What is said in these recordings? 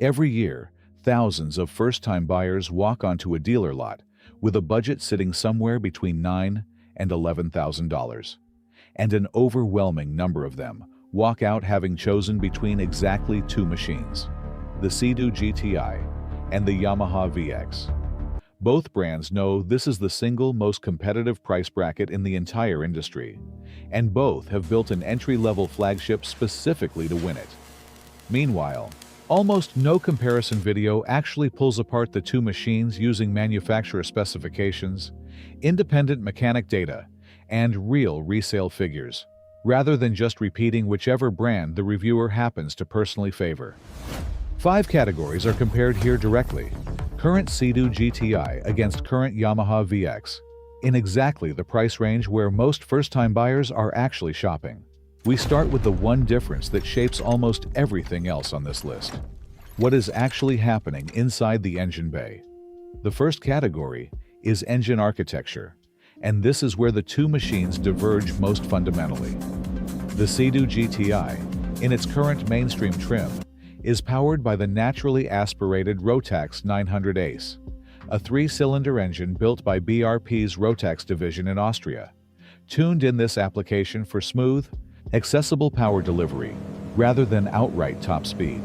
Every year, thousands of first-time buyers walk onto a dealer lot with a budget sitting somewhere between $9,000 and $11,000. And an overwhelming number of them walk out having chosen between exactly two machines, the Sea-Doo GTI and the Yamaha VX. Both brands know this is the single most competitive price bracket in the entire industry, and both have built an entry-level flagship specifically to win it. Meanwhile, almost no comparison video actually pulls apart the two machines using manufacturer specifications, independent mechanic data, and real resale figures, rather than just repeating whichever brand the reviewer happens to personally favor. 5 categories are compared here directly. Current Sea-Doo GTI against current Yamaha VX, in exactly the price range where most first-time buyers are actually shopping. We start with the one difference that shapes almost everything else on this list: what is actually happening inside the engine bay. The first category is engine architecture, and this is where the two machines diverge most fundamentally. The Sea-Doo GTI, in its current mainstream trim, is powered by the naturally aspirated Rotax 900 Ace, a 3-cylinder engine built by BRP's Rotax division in Austria, tuned in this application for smooth, accessible power delivery rather than outright top speed.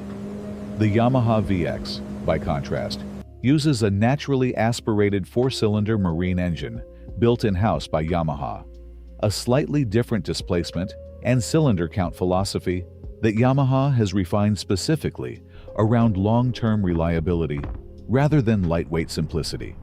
The Yamaha VX, by contrast, uses a naturally aspirated 4-cylinder marine engine built in-house by Yamaha, a slightly different displacement and cylinder count philosophy that Yamaha has refined specifically around long-term reliability rather than lightweight simplicity.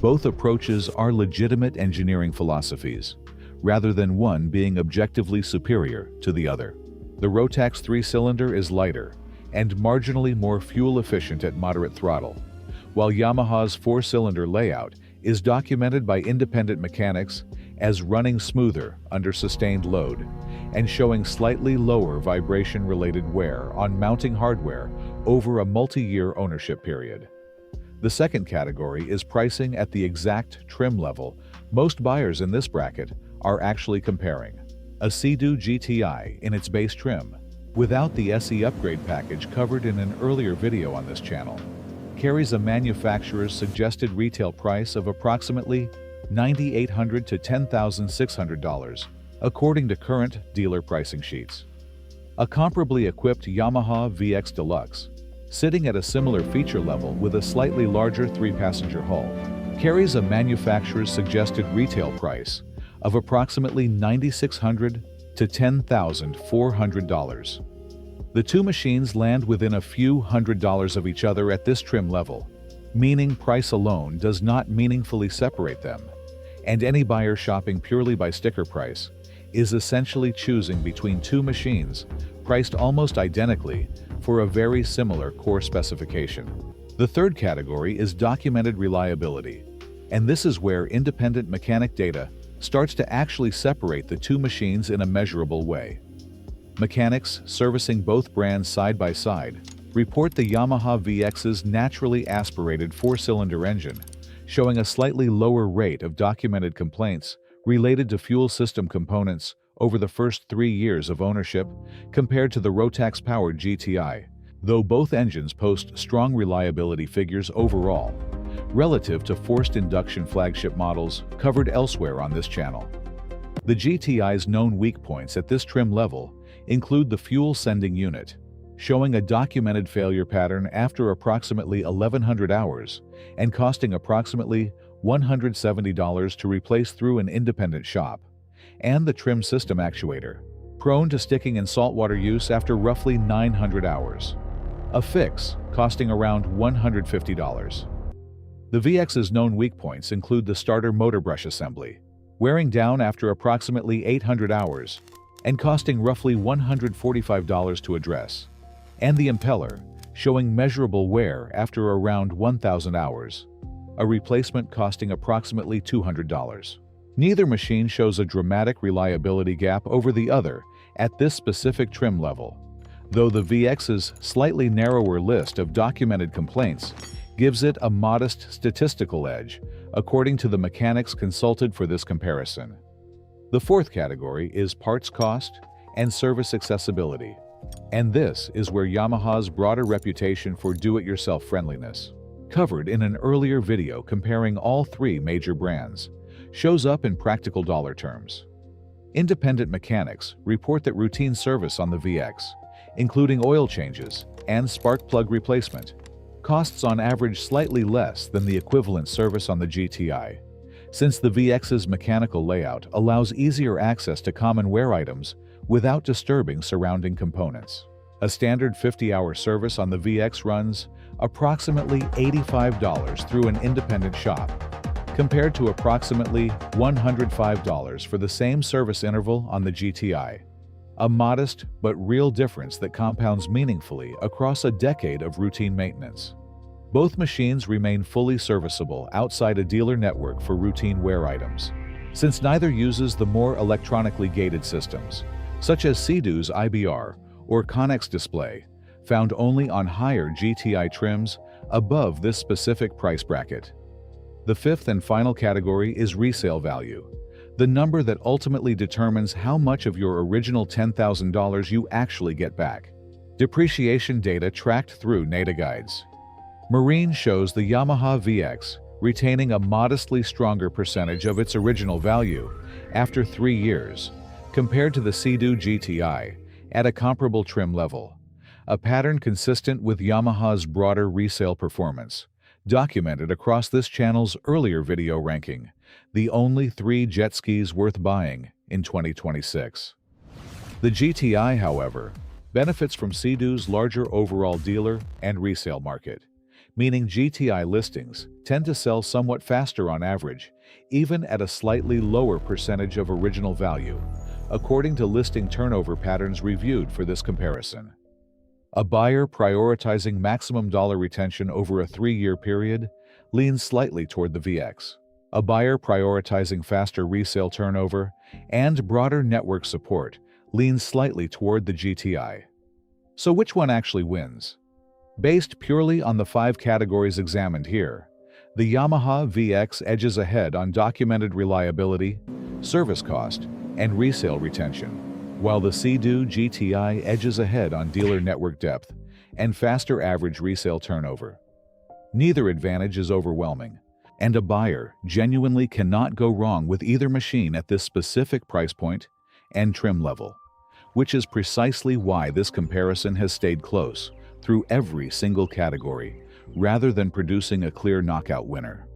Both approaches are legitimate engineering philosophies, rather than one being objectively superior to the other. The Rotax 3-cylinder is lighter and marginally more fuel-efficient at moderate throttle, while Yamaha's 4-cylinder layout is documented by independent mechanics as running smoother under sustained load and showing slightly lower vibration-related wear on mounting hardware over a multi-year ownership period. The second category is pricing at the exact trim level most buyers in this bracket are actually comparing. A Sea-Doo GTI in its base trim, without the SE upgrade package covered in an earlier video on this channel, carries a manufacturer's suggested retail price of approximately $9,800 to $10,600, according to current dealer pricing sheets. A comparably equipped Yamaha VX Deluxe, sitting at a similar feature level with a slightly larger 3-passenger hull, carries a manufacturer's suggested retail price of approximately $9,600 to $10,400. The two machines land within a few $100s of each other at this trim level, meaning price alone does not meaningfully separate them, and any buyer shopping purely by sticker price is essentially choosing between two machines priced almost identically for a very similar core specification. The third category is documented reliability, and this is where independent mechanic data starts to actually separate the two machines in a measurable way. Mechanics servicing both brands side by side report the Yamaha VX's naturally aspirated 4-cylinder engine, showing a slightly lower rate of documented complaints related to fuel system components over the first 3 years of ownership compared to the Rotax-powered GTI, though both engines post strong reliability figures overall, relative to forced induction flagship models covered elsewhere on this channel. The GTI's known weak points at this trim level include the fuel sending unit, showing a documented failure pattern after approximately 1,100 hours and costing approximately $170 to replace through an independent shop, and the trim system actuator, prone to sticking in saltwater use after roughly 900 hours, a fix costing around $150. The VX's known weak points include the starter motor brush assembly, wearing down after approximately 800 hours and costing roughly $145 to address, and the impeller, showing measurable wear after around 1,000 hours, a replacement costing approximately $200. Neither machine shows a dramatic reliability gap over the other at this specific trim level, though the VX's slightly narrower list of documented complaints gives it a modest statistical edge, according to the mechanics consulted for this comparison. The fourth category is parts cost and service accessibility, And this is where Yamaha's broader reputation for do-it-yourself friendliness, covered in an earlier video comparing all three major brands, shows up in practical dollar terms. Independent mechanics report that routine service on the VX, including oil changes and spark plug replacement, costs on average slightly less than the equivalent service on the GTI, since the VX's mechanical layout allows easier access to common wear items without disturbing surrounding components. A standard 50-hour service on the VX runs approximately $85 through an independent shop, compared to approximately $105 for the same service interval on the GTI. A modest but real difference that compounds meaningfully across a decade of routine maintenance. Both machines remain fully serviceable outside a dealer network for routine wear items, since neither uses the more electronically gated systems, such as Sea-Doo's IBR or Connex display, found only on higher GTI trims above this specific price bracket. The fifth and final category is resale value, the number that ultimately determines how much of your original $10,000 you actually get back. Depreciation data tracked through NADA guides. Marine shows the Yamaha VX retaining a modestly stronger percentage of its original value after 3 years, compared to the Sea-Doo GTI at a comparable trim level, a pattern consistent with Yamaha's broader resale performance, documented across this channel's earlier video ranking, the only 3 jet skis worth buying in 2026. The GTI, however, benefits from Sea-Doo's larger overall dealer and resale market, meaning GTI listings tend to sell somewhat faster on average, even at a slightly lower percentage of original value, according to listing turnover patterns reviewed for this comparison. A buyer prioritizing maximum dollar retention over a 3-year period leans slightly toward the VX. A buyer prioritizing faster resale turnover and broader network support leans slightly toward the GTI. So which one actually wins? Based purely on the 5 categories examined here, the Yamaha VX edges ahead on documented reliability, service cost, and resale retention, while the Sea-Doo GTI edges ahead on dealer network depth and faster average resale turnover. Neither advantage is overwhelming, and a buyer genuinely cannot go wrong with either machine at this specific price point and trim level, which is precisely why this comparison has stayed close through every single category, rather than producing a clear knockout winner.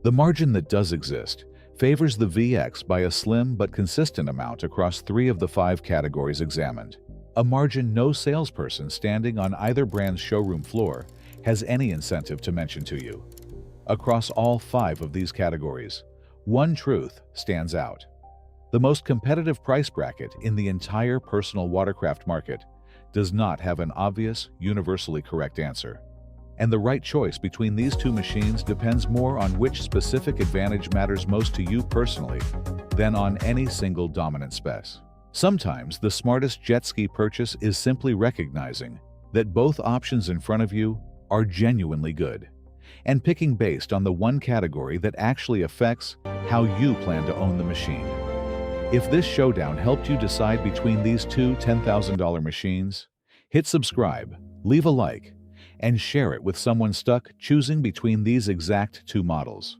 The margin that does exist favors the VX by a slim but consistent amount across 3 of the 5 categories examined, a margin no salesperson standing on either brand's showroom floor has any incentive to mention to you. Across all 5 of these categories, one truth stands out. The most competitive price bracket in the entire personal watercraft market does not have an obvious, universally correct answer. And the right choice between these 2 machines depends more on which specific advantage matters most to you personally than on any single dominant spec. Sometimes the smartest jet ski purchase is simply recognizing that both options in front of you are genuinely good, and picking based on the one category that actually affects how you plan to own the machine. If this showdown helped you decide between these 2 $10,000 machines, hit subscribe, leave a like, and share it with someone stuck choosing between these exact 2 models.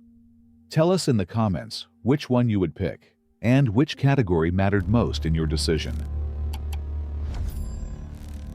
Tell us in the comments which one you would pick and which category mattered most in your decision.